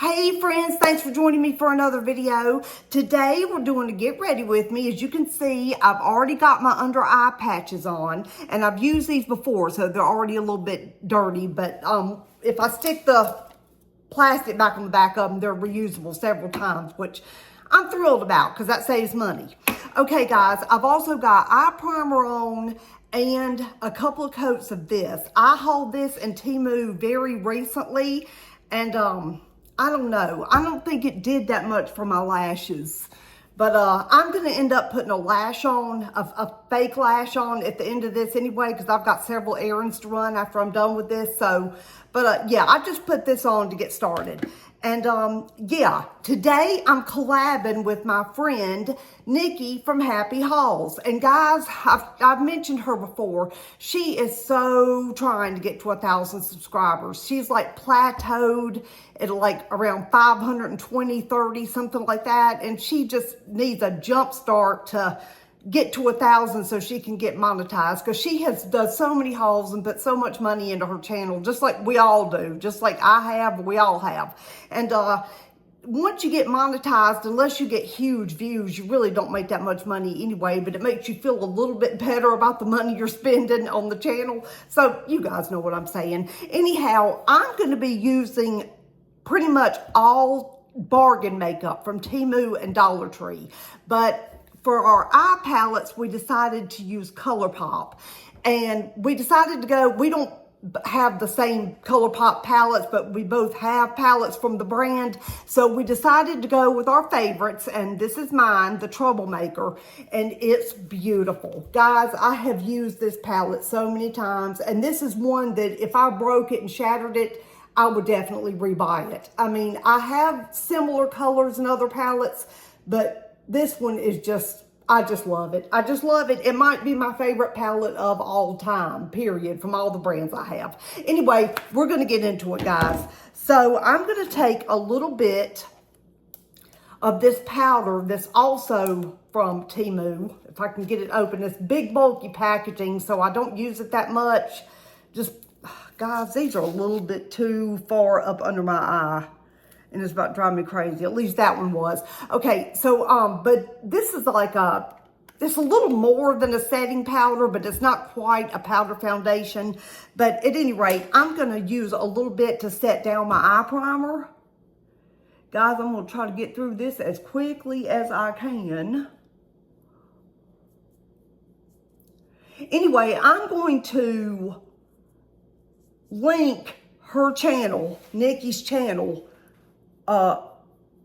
Hey friends, thanks for joining me for another video. Today we're doing a get ready with me. As you can see, I've already got my under eye patches on, and I've used these before, so they're already a little bit dirty, but if I stick the plastic back on the back of them, they're reusable several times, which I'm thrilled about because that saves money. Okay guys, I've also got eye primer on and a couple of coats of this. I hauled this in TEMU very recently, and I don't know. I don't think it did that much for my lashes. But I'm going to end up putting a lash on, a fake lash on at the end of this anyway, because I've got several errands to run after I'm done with this. So, but yeah, I just put this on to get started. And yeah, today I'm collabing with my friend Nikki from Happy Hauls. And guys, I've mentioned her before. She is so trying to get to 1,000 subscribers. She's like plateaued at like around 520, 30, something like that. And she just needs a jump start to get to 1,000 so she can get monetized, because she has done so many hauls and put so much money into her channel, just like we all do, just like I have, we all have. And once you get monetized, unless you get huge views, you really don't make that much money anyway, but it makes you feel a little bit better about the money you're spending on the channel. So you guys know what I'm saying. Anyhow, I'm going to be using pretty much all bargain makeup from TEMU and Dollar Tree, but for our eye palettes, we decided to use Colourpop. And we decided to go, we don't have the same Colourpop palettes, but we both have palettes from the brand. So we decided to go with our favorites, and this is mine, the Troublemaker, and it's beautiful. Guys, I have used this palette so many times, and this is one that if I broke it and shattered it, I would definitely rebuy it. I mean, I have similar colors in other palettes, but this one is just, I just love it. I just love it. It might be my favorite palette of all time, period, from all the brands I have. Anyway, we're going to get into it, guys. So I'm going to take a little bit of this powder that's also from TEMU. If I can get it open, it's big bulky packaging, so I don't use it that much. Just, guys, these are a little bit too far up under my eye, and it's about to drive me crazy. At least that one was. Okay, so, but this is like it's a little more than a setting powder, but it's not quite a powder foundation. But at any rate, I'm gonna use a little bit to set down my eye primer. Guys, I'm gonna try to get through this as quickly as I can. Anyway, I'm going to link her channel, Nikki's channel,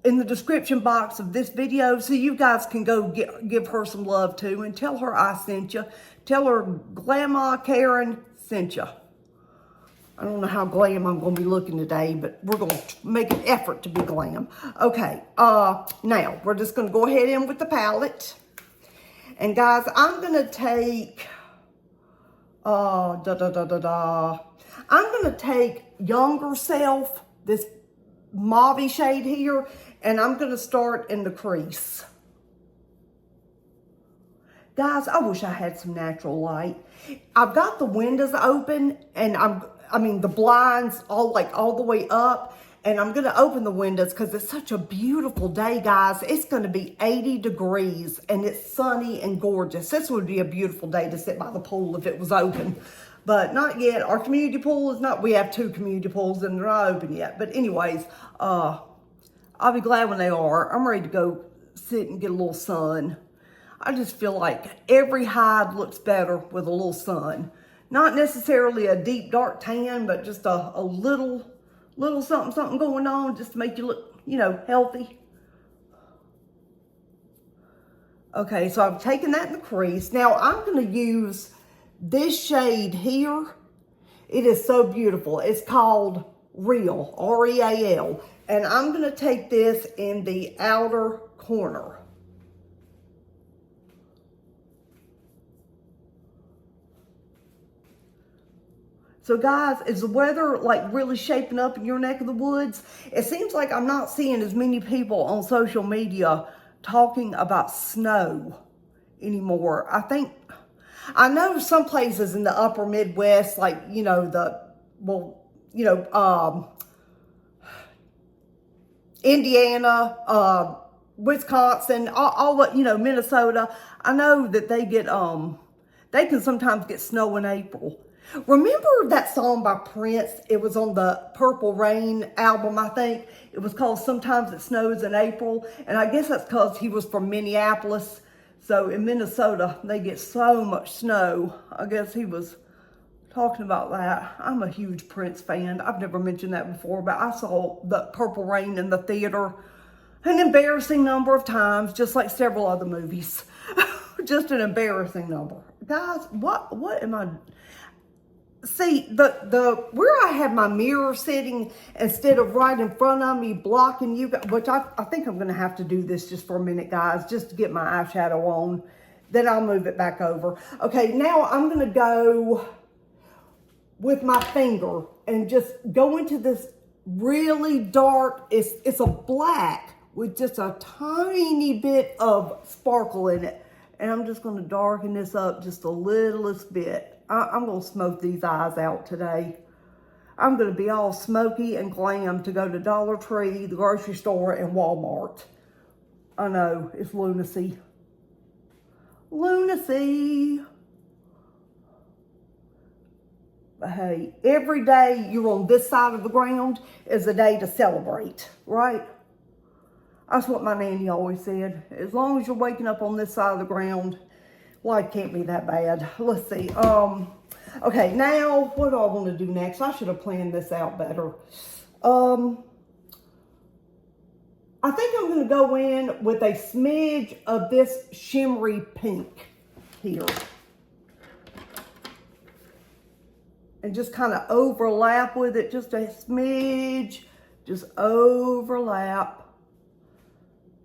in the description box of this video, so you guys can go give her some love too, and tell her I sent you. Tell her Grandma Karen sent you. I don't know how glam I'm going to be looking today, but we're going to make an effort to be glam. Okay, now we're just going to go ahead in with the palette. And guys, I'm going to take, I'm going to take Younger Self, this mauve shade here, and I'm going to start in the crease. Guys, I wish I had some natural light. I've got the windows open, and I mean the blinds all the way up, and I'm going to open the windows because it's such a beautiful day, guys. It's going to be 80 degrees and it's sunny and gorgeous. This would be a beautiful day to sit by the pool if it was open. But not yet. Our community pool is not, we have 2 community pools and they're not open yet. But anyways, I'll be glad when they are. I'm ready to go sit and get a little sun. I just feel like every hide looks better with a little sun. Not necessarily a deep dark tan, but just a little something going on just to make you look, you know, healthy. Okay, so I've taken that in the crease. Now I'm going to use this shade here. It is so beautiful. It's called Real, R-E-A-L. And I'm going to take this in the outer corner. So guys, is the weather like really shaping up in your neck of the woods? It seems like I'm not seeing as many people on social media talking about snow anymore. I know some places in the upper Midwest, like, you know, Indiana, Wisconsin, all the, you know, Minnesota. I know that they get, they can sometimes get snow in April. Remember that song by Prince? It was on the Purple Rain album, I think. It was called Sometimes It Snows in April. And I guess that's because he was from Minneapolis. So in Minnesota, they get so much snow. I guess he was talking about that. I'm a huge Prince fan. I've never mentioned that before, but I saw the Purple Rain in the theater an embarrassing number of times, just like several other movies. Just an embarrassing number. Guys, what am I... See, where I have my mirror sitting instead of right in front of me blocking you, which I think I'm going to have to do this just for a minute, guys, just to get my eyeshadow on. Then I'll move it back over. Okay, now I'm going to go with my finger and just go into this really dark, it's a black with just a tiny bit of sparkle in it. And I'm just going to darken this up just a littlest bit. I'm going to smoke these eyes out today. I'm going to be all smoky and glam to go to Dollar Tree, the grocery store, and Walmart. I know, it's lunacy. Lunacy. But hey, every day you're on this side of the ground is a day to celebrate, right? That's what my nanny always said. As long as you're waking up on this side of the ground, life can't be that bad. Let's see. Okay, now what do I want to do next? I should have planned this out better. I think I'm going to go in with a smidge of this shimmery pink here. And just kind of overlap with it, just a smidge, just overlap.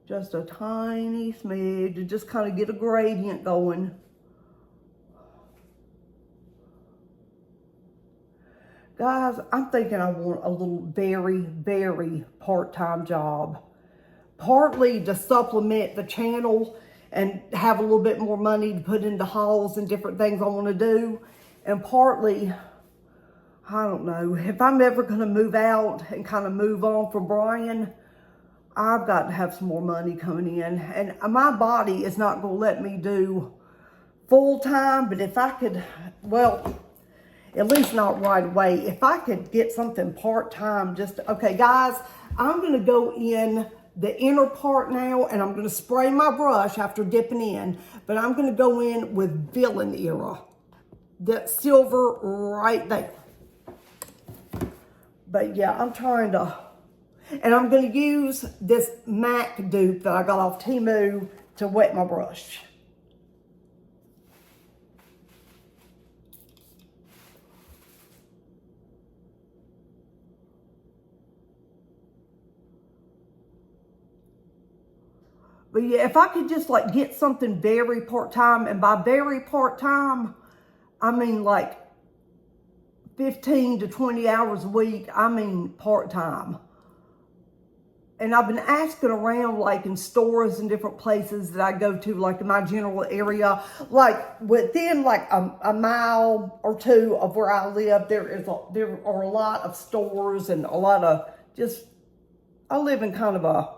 Just a tiny smidge to just kind of get a gradient going. Guys, I'm thinking I want a little very, very part-time job. Partly to supplement the channel and have a little bit more money to put into hauls and different things I want to do. And partly, I don't know, if I'm ever going to move out and kind of move on from Brian, I've got to have some more money coming in. And my body is not going to let me do full-time, but if I could, well, at least not right away. If I could get something part-time, okay, guys, I'm going to go in the inner part now, and I'm going to spray my brush after dipping in, but I'm going to go in with Villain Era. That silver right there. But yeah, I'm trying to... And I'm going to use this MAC dupe that I got off TEMU to wet my brush. But yeah, if I could just like get something very part-time, and by very part-time, I mean like 15 to 20 hours a week, I mean part-time. And I've been asking around, like in stores and different places that I go to, like in my general area, like within like a mile or two of where I live, there are a lot of stores and a lot of just, I live in kind of a,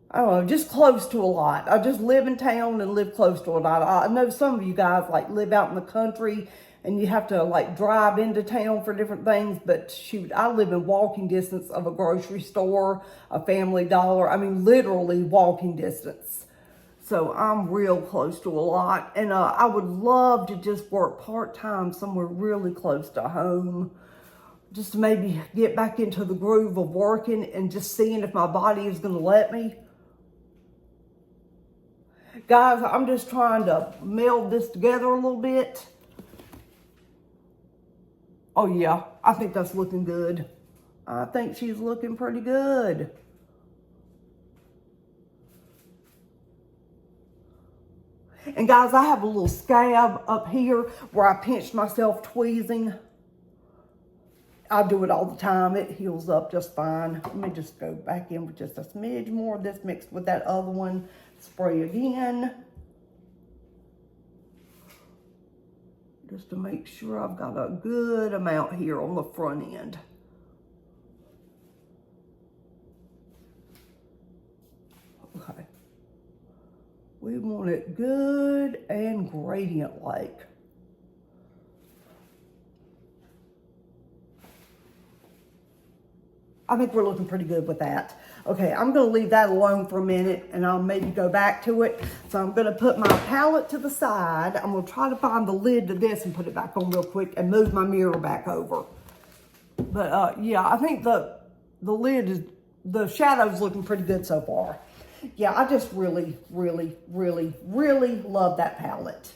I don't know, just close to a lot. I just live in town and live close to a lot. I know some of you guys like live out in the country and you have to like drive into town for different things, but shoot, I live in walking distance of a grocery store, a Family Dollar. I mean, literally walking distance. So I'm real close to a lot. And I would love to just work part-time somewhere really close to home, just to maybe get back into the groove of working and just seeing if my body is going to let me. Guys, I'm just trying to meld this together a little bit. Oh yeah, I think that's looking good. I think she's looking pretty good. And guys, I have a little scab up here where I pinched myself tweezing. I do it all the time. It heals up just fine. Let me just go back in with just a smidge more of this mixed with that other one. Spray again. Just to make sure I've got a good amount here on the front end. We want it good and gradient-like. I think we're looking pretty good with that. Okay, I'm gonna leave that alone for a minute and I'll maybe go back to it. So I'm gonna put my palette to the side. I'm gonna try to find the lid to this and put it back on real quick and move my mirror back over. But yeah, I think the lid is, the shadow's looking pretty good so far. Yeah, I just really, really, really, really love that palette.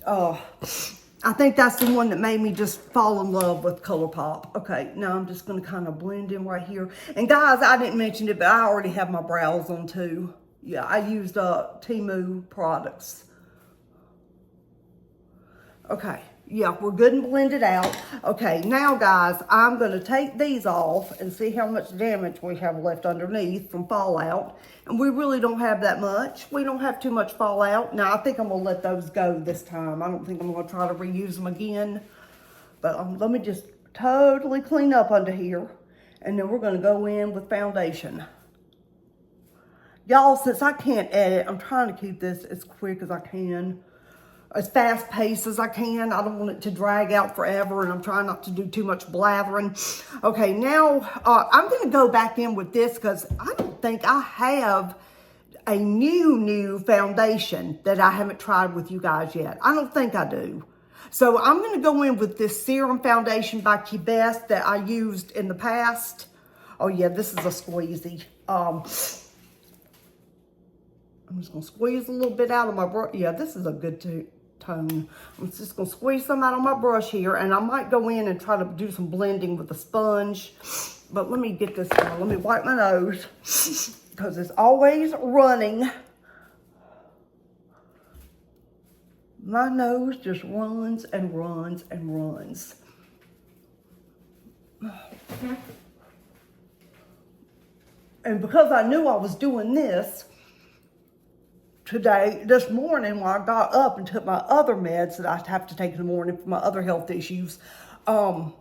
I think that's the one that made me just fall in love with Colourpop. Okay, now I'm just going to kind of blend in right here. And guys, I didn't mention it, but I already have my brows on too. Yeah, I used TEMU products. Okay, yeah, we're good and blended out. Okay, now guys, I'm going to take these off and see how much damage we have left underneath from fallout. And we really don't have that much. We don't have too much fallout. Now, I think I'm going to let those go this time. I don't think I'm going to try to reuse them again. But let me just totally clean up under here. And then we're going to go in with foundation. Y'all, since I can't edit, I'm trying to keep this as quick as I can. As fast paced as I can. I don't want it to drag out forever, and I'm trying not to do too much blathering. Okay, now I'm going to go back in with this because I don't think I have a new foundation that I haven't tried with you guys yet. I don't think I do. So I'm going to go in with this serum foundation by Key Best that I used in the past. Oh yeah, this is a squeezy. I'm just going to squeeze a little bit out of my brush. Yeah, this is a good tone. I'm just going to squeeze some out of my brush here, and I might go in and try to do some blending with the sponge. But let me get this on. Let me wipe my nose because it's always running. My nose just runs and runs and runs. And because I knew I was doing this today, this morning, when I got up and took my other meds that I have to take in the morning for my other health issues, I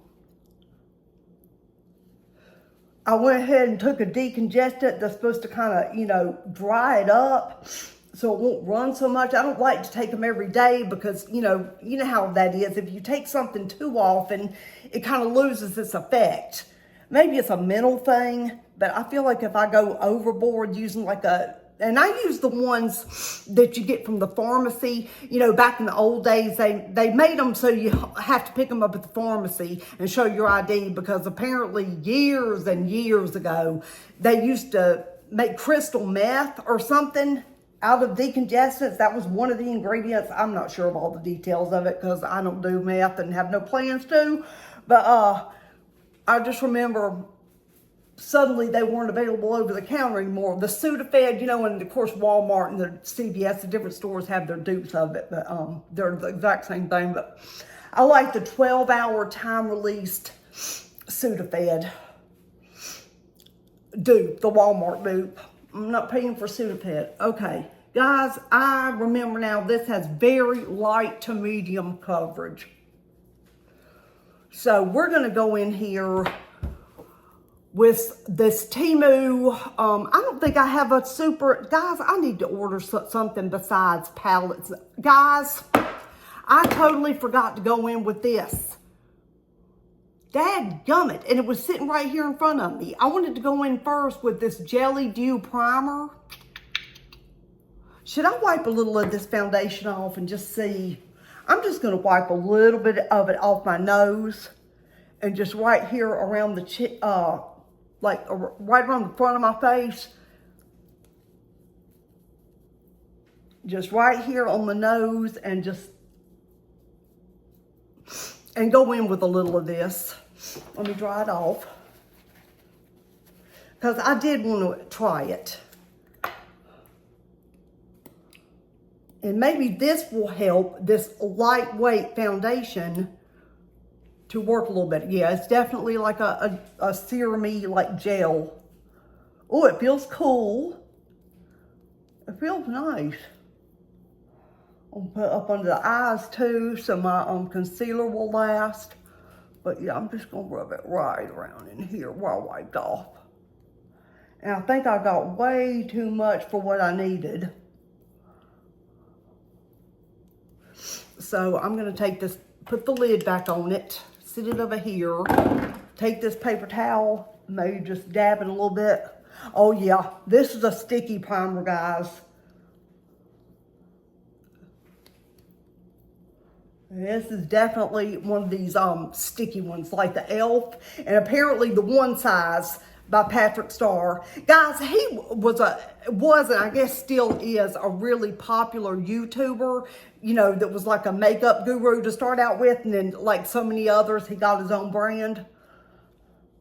went ahead and took a decongestant that's supposed to kind of, you know, dry it up so it won't run so much. I don't like to take them every day because, you know how that is. If you take something too often, it kind of loses its effect. Maybe it's a mental thing, but I feel like if I go overboard using like and I use the ones that you get from the pharmacy. You know, back in the old days, they made them so you have to pick them up at the pharmacy and show your ID, because apparently years and years ago, they used to make crystal meth or something out of decongestants. That was one of the ingredients. I'm not sure of all the details of it because I don't do meth and have no plans to. But I just remember suddenly they weren't available over the counter anymore. The Sudafed, you know, and of course Walmart and the CVS, the different stores have their dupes of it, but they're the exact same thing. But I like the 12-hour time-released Sudafed dupe, the Walmart dupe. I'm not paying for Sudafed. Okay, guys, I remember now this has very light to medium coverage. So we're gonna go in here with this TEMU. I don't think I have a super, guys, I need to order something besides palettes. Guys, I totally forgot to go in with this. Dadgummit, and it was sitting right here in front of me. I wanted to go in first with this Jelly Dew Primer. Should I wipe a little of this foundation off and just see? I'm just gonna wipe a little bit of it off my nose and just right here around the chin, like right around the front of my face. Just right here on the nose, and go in with a little of this. Let me dry it off, because I did want to try it. And maybe this will help this lightweight foundation to work a little bit. Yeah, it's definitely like a serum-y like gel. Oh, it feels cool. It feels nice. I'll put it up under the eyes too, so my concealer will last. But yeah, I'm just gonna rub it right around in here where I wiped off. And I think I got way too much for what I needed. So I'm gonna take this, put the lid back on it, sit it over here, take this paper towel, maybe just dab it a little bit. Oh yeah, this is a sticky primer, guys. This is definitely one of these sticky ones, like the e.l.f. and apparently the One Size by Patrick Starr. Guys, he was and I guess still is, a really popular YouTuber, you know, that was like a makeup guru to start out with, and then like so many others, he got his own brand,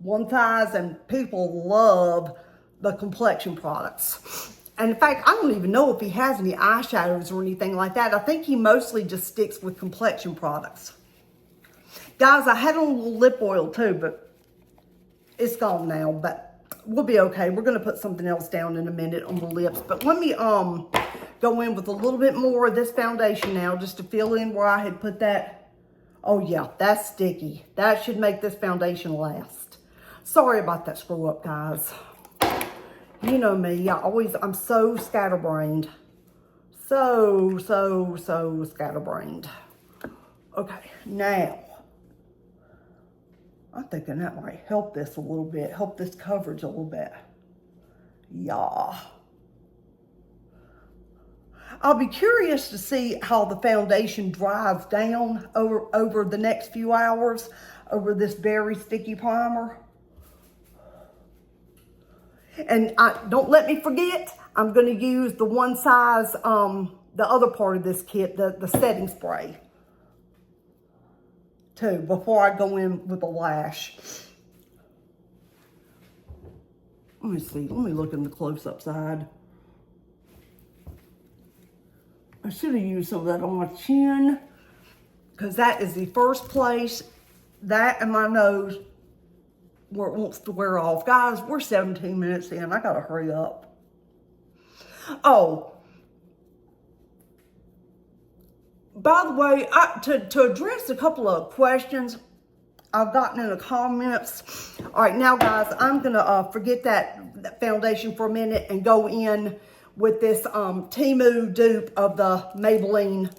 One Size, and people love the Complexion products. And in fact, I don't even know if he has any eyeshadows or anything like that. I think he mostly just sticks with Complexion products. Guys, I had on a little lip oil too, but it's gone now, but we'll be okay. We're gonna put something else down in a minute on the lips. But let me go in with a little bit more of this foundation now, just to fill in where I had put that. Oh yeah, that's sticky. That should make this foundation last. Sorry about that screw up, guys. You know me, I'm so scatterbrained. So scatterbrained. Okay, now, I'm thinking that might help this a little bit, help this coverage a little bit. Yeah. I'll be curious to see how the foundation dries down over the next few hours over this very sticky primer. And don't let me forget, I'm going to use the One Size, the other part of this kit, the setting spray, too, before I go in with the lash. Let me see. Let me look in the close-up side. I should have used some of that on my chin, because that is the first place, that and my nose, where it wants to wear off. Guys, we're 17 minutes in. I gotta hurry up. Oh, by the way, to address a couple of questions I've gotten in the comments. All right, now guys, I'm gonna forget that foundation for a minute and go in with this TEMU dupe of the Maybelline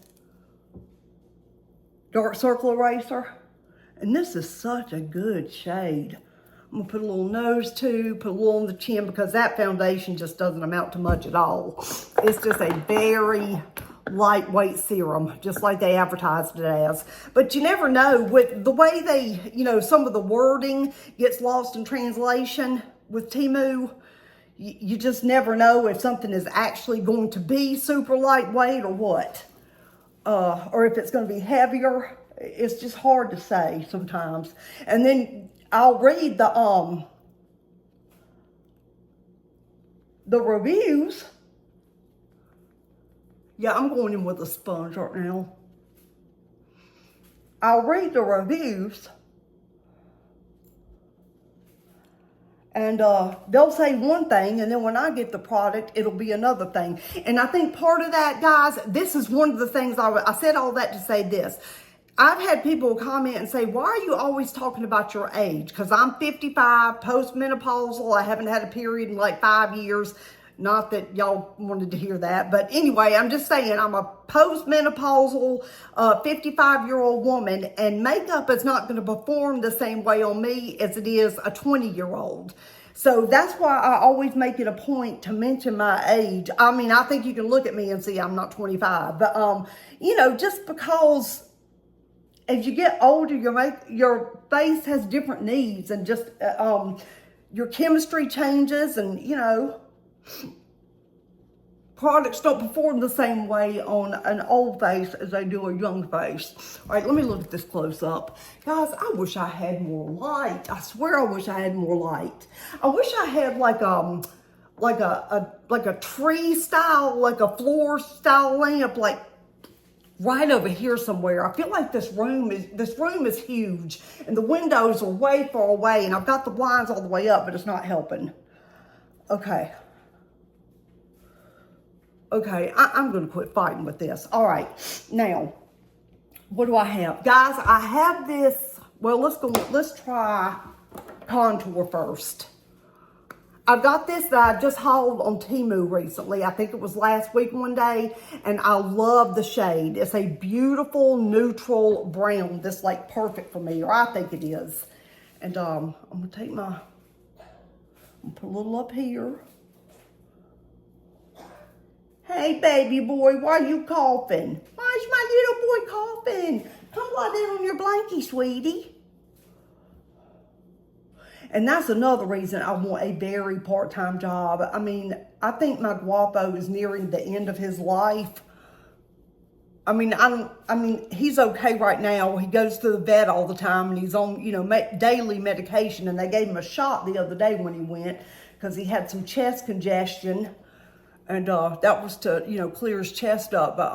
Dark Circle Eraser. And this is such a good shade. I'm gonna put a little nose too, put a little on the chin, because that foundation just doesn't amount to much at all. It's just a very lightweight serum, just like they advertised it as. But you never know, with the way they, you know, some of the wording gets lost in translation with TEMU, you just never know if something is actually going to be super lightweight or what. Or if it's gonna be heavier. It's just hard to say sometimes. And then I'll read the reviews. Yeah, I'm going in with a sponge right now. I'll read the reviews, and they'll say one thing, and then when I get the product, it'll be another thing. And I think part of that, guys, this is one of the things I said all that to say this. I've had people comment and say, why are you always talking about your age? Because I'm 55, postmenopausal. I haven't had a period in like 5 years. Not that y'all wanted to hear that. But anyway, I'm just saying I'm a postmenopausal 55-year-old woman. And makeup is not going to perform the same way on me as it is a 20-year-old. So that's why I always make it a point to mention my age. I mean, I think you can look at me and see I'm not 25. But, you know, just because as you get older, your face has different needs, and just your chemistry changes, and you know, products don't perform the same way on an old face as they do a young face. All right, let me look at this close up. Guys, I wish I had more light. I swear I wish I had more light. I wish I had like a tree style, like a floor style lamp, like right over here somewhere. I feel like this room is huge, and the windows are way far away, and I've got the blinds all the way up, but it's not helping. Okay. Okay, I'm gonna quit fighting with this. All right, now, what do I have? Guys, I have this, well, let's try contour first. I got this that I just hauled on TEMU recently. I think it was last week one day, and I love the shade. It's a beautiful neutral brown that's like perfect for me, or I think it is. And I'm gonna take I'm gonna put a little up here. Hey, baby boy, why are you coughing? Why is my little boy coughing? Come lie down on your blankie, sweetie. And that's another reason I want a very part-time job. I mean, I think my guapo is nearing the end of his life. I mean, he's okay right now. He goes to the vet all the time, and he's on, you know, daily medication. And they gave him a shot the other day when he went because he had some chest congestion, and that was to, you know, clear his chest up. But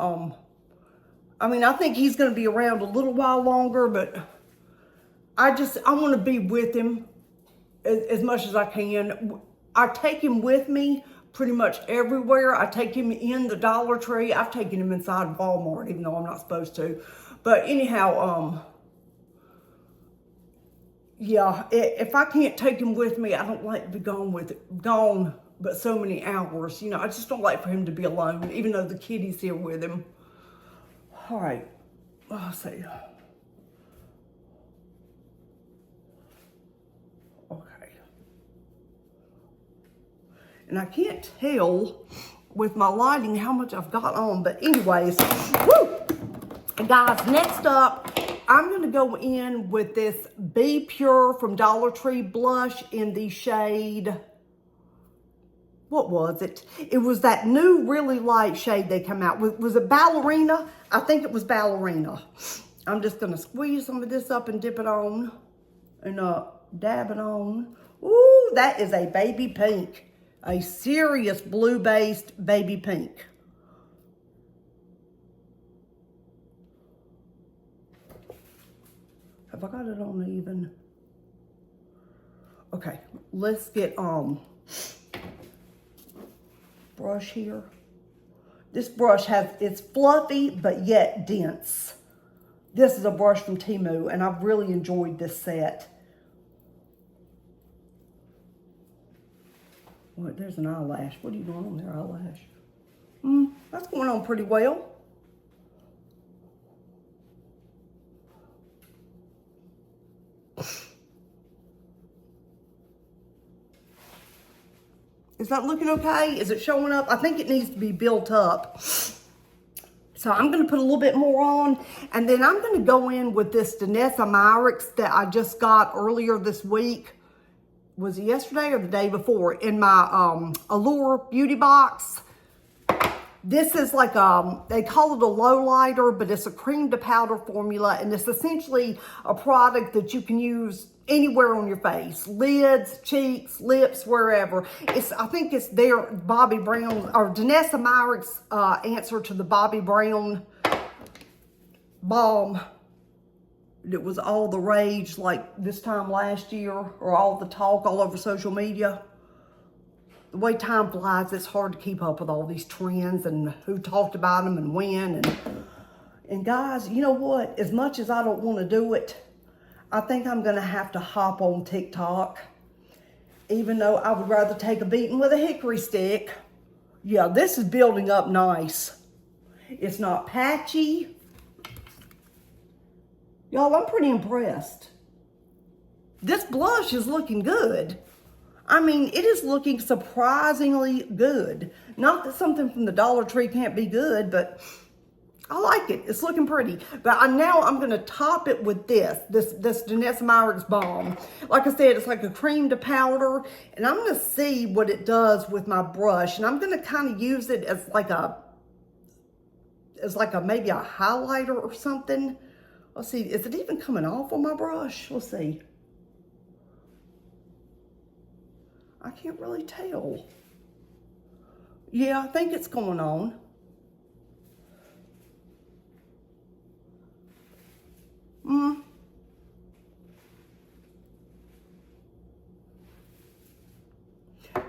I mean, I think he's going to be around a little while longer, but I want to be with him as much as I can. I take him with me pretty much everywhere. I take him in the Dollar Tree. I've taken him inside Walmart, even though I'm not supposed to. But anyhow, yeah, if I can't take him with me, I don't like to be gone but so many hours. You know, I just don't like for him to be alone, even though the kitty's here with him. All right, let's see. And I can't tell with my lighting how much I've got on. But anyways, woo! Guys, next up, I'm going to go in with this Be Pure from Dollar Tree blush in the shade, what was it? It was that new really light shade they come out with. Was it Ballerina? I think it was Ballerina. I'm just going to squeeze some of this up and dip it on and dab it on. Ooh, that is a baby pink. A serious blue-based baby pink. Have I got it on even? Okay, let's get brush here. This brush it's fluffy but yet dense. This is a brush from TEMU, and I've really enjoyed this set. What, there's an eyelash. What are you doing on there, eyelash? That's going on pretty well. Is that looking okay? Is it showing up? I think it needs to be built up. So I'm going to put a little bit more on, and then I'm going to go in with this Danessa Myricks that I just got earlier this week. Was it yesterday or the day before? In my Allure beauty box. This is like they call it a low lighter, but it's a cream to powder formula, and it's essentially a product that you can use anywhere on your face. Lids, cheeks, lips, wherever. I think it's their Bobbi Brown, or Danessa Myricks answer to the Bobbi Brown balm. It was all the rage like this time last year, or all the talk all over social media. The way time flies, it's hard to keep up with all these trends and who talked about them and when. And guys, you know what? As much as I don't want to do it, I think I'm going to have to hop on TikTok. Even though I would rather take a beating with a hickory stick. Yeah, this is building up nice. It's not patchy. Y'all, I'm pretty impressed. This blush is looking good. I mean, it is looking surprisingly good. Not that something from the Dollar Tree can't be good, but I like it. It's looking pretty. But now I'm going to top it with this Danessa Myricks balm. Like I said, it's like a cream to powder. And I'm going to see what it does with my brush. And I'm going to kind of use it as like maybe a highlighter or something. Let's see, is it even coming off on my brush? Let's see. I can't really tell. Yeah, I think it's going on.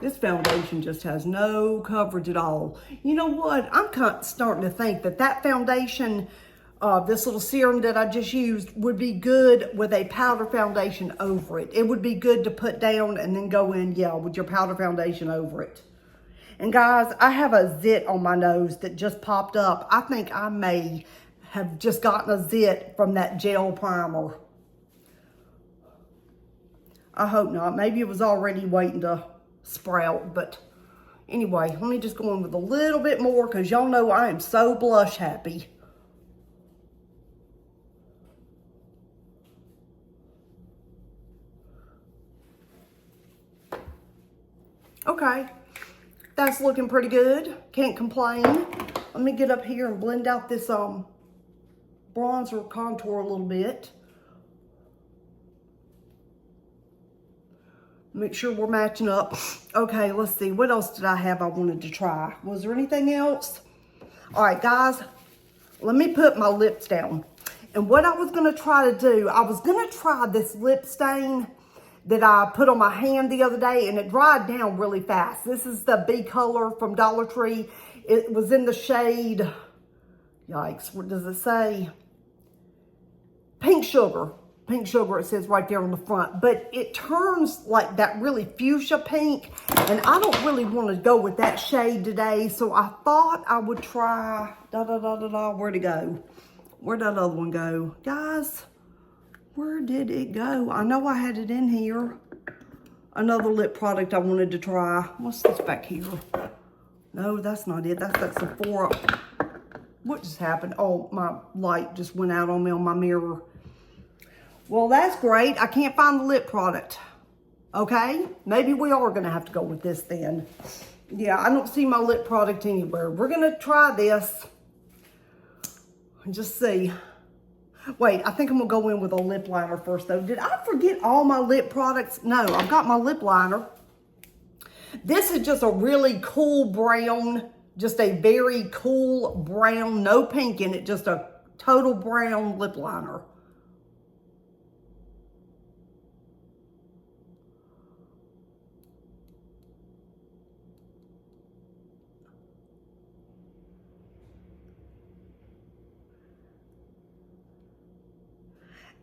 This foundation just has no coverage at all. You know what? I'm kind of starting to think that foundation this little serum that I just used would be good with a powder foundation over it. It would be good to put down and then go in, yeah, with your powder foundation over it. And guys, I have a zit on my nose that just popped up. I think I may have just gotten a zit from that gel primer. I hope not. Maybe it was already waiting to sprout, but anyway, let me just go in with a little bit more because y'all know I am so blush happy. Okay, that's looking pretty good. Can't complain. Let me get up here and blend out this bronzer contour a little bit. Make sure we're matching up. Okay, let's see. What else did I have I wanted to try? Was there anything else? All right, guys, let me put my lips down. And what I was going to try to do, I was going to try this lip stain that I put on my hand the other day, and it dried down really fast. This is the B Color from Dollar Tree. It was in the shade, yikes, what does it say? Pink Sugar. Pink Sugar, it says right there on the front. But it turns like that really fuchsia pink, and I don't really want to go with that shade today, so I thought I would try, where'd it go? Where'd that other one go? Guys, where did it go? I know I had it in here. Another lip product I wanted to try. What's this back here? No, that's not it. That's that Sephora. What just happened? Oh, my light just went out on me on my mirror. Well, that's great. I can't find the lip product. Okay? Maybe we are going to have to go with this then. Yeah, I don't see my lip product anywhere. We're going to try this and just see. Wait, I think I'm going to go in with a lip liner first, though. Did I forget all my lip products? No, I've got my lip liner. This is just a really cool brown, just a very cool brown, no pink in it, just a total brown lip liner.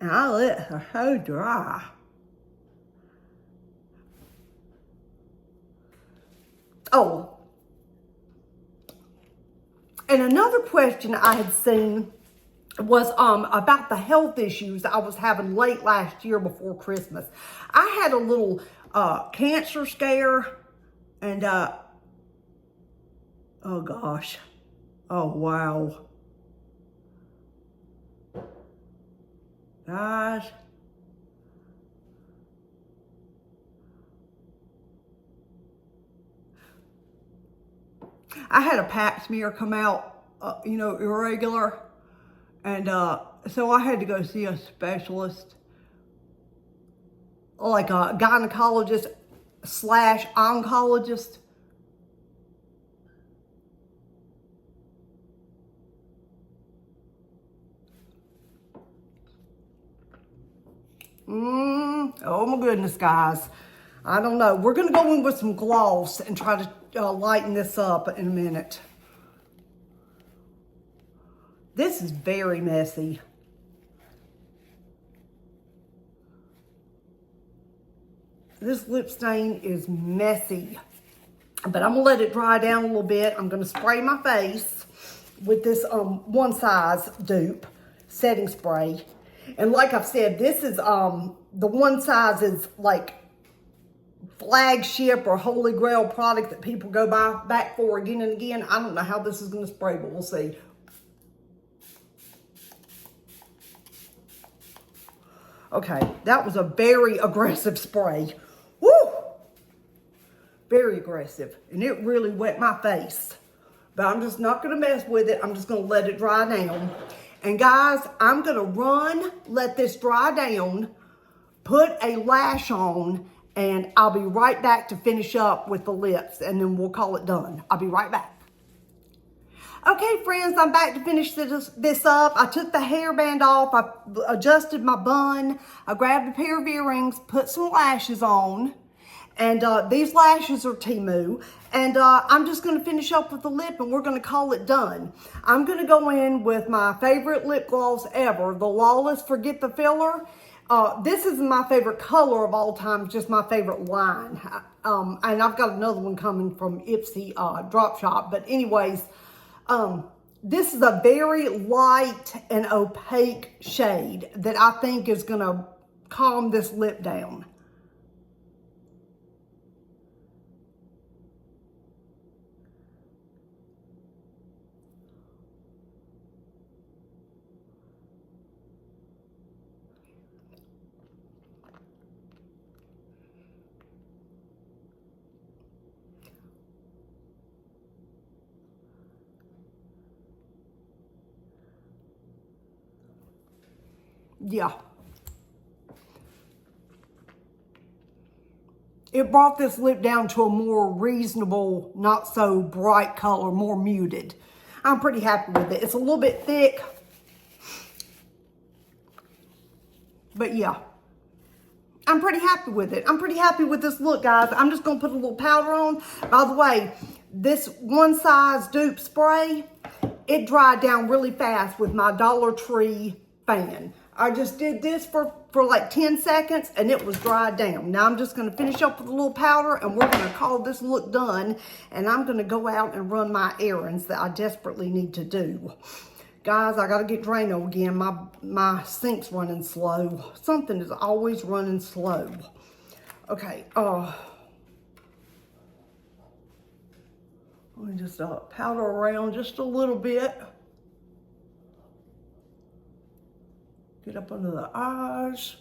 And our lips are so dry. Oh, and another question I had seen was about the health issues I was having late last year before Christmas. I had a little cancer scare, and oh gosh, oh wow. Guys, I had a pap smear come out, you know, irregular, and so I had to go see a specialist, like a gynecologist / oncologist. Oh my goodness, guys. I don't know. We're going to go in with some gloss and try to lighten this up in a minute. This is very messy. This lip stain is messy. But I'm going to let it dry down a little bit. I'm going to spray my face with this One Size dupe setting spray. And like I've said, this is, the One Size is like flagship or holy grail product that people go back for again and again. I don't know how this is going to spray, but we'll see. Okay, that was a very aggressive spray. Woo! Very aggressive. And it really wet my face. But I'm just not going to mess with it. I'm just going to let it dry down. And guys, I'm going to let this dry down, put a lash on, and I'll be right back to finish up with the lips, and then we'll call it done. I'll be right back. Okay, friends, I'm back to finish this up. I took the hairband off. I adjusted my bun. I grabbed a pair of earrings, put some lashes on, And these lashes are TEMU. And I'm just going to finish up with the lip and we're going to call it done. I'm going to go in with my favorite lip gloss ever, the Lawless Forget the Filler. This is my favorite color of all time, just my favorite line. And I've got another one coming from Ipsy Drop Shop. But anyways, this is a very light and opaque shade that I think is going to calm this lip down. Yeah. It brought this lip down to a more reasonable, not so bright color, more muted. I'm pretty happy with it. It's a little bit thick. But yeah. I'm pretty happy with it. I'm pretty happy with this look, guys. I'm just going to put a little powder on. By the way, this one size dupe spray, it dried down really fast with my Dollar Tree fan. I just did this for like 10 seconds and it was dried down. Now I'm just going to finish up with a little powder and we're going to call this look done. And I'm going to go out and run my errands that I desperately need to do. Guys, I got to get Drano again. My sink's running slow. Something is always running slow. Okay, let me just powder around just a little bit. Get up under the eyes.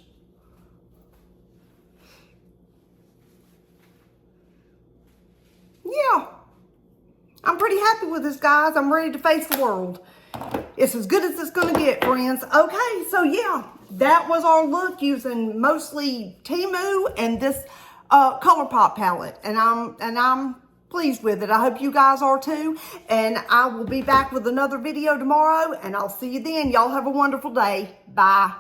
Yeah, I'm pretty happy with this, guys. I'm ready to face the world. It's as good as it's gonna get, friends. Okay, so yeah, that was our look using mostly TEMU and this Colourpop palette, and I'm pleased with it. I hope you guys are too, and I will be back with another video tomorrow, and I'll see you then. Y'all have a wonderful day. Bye.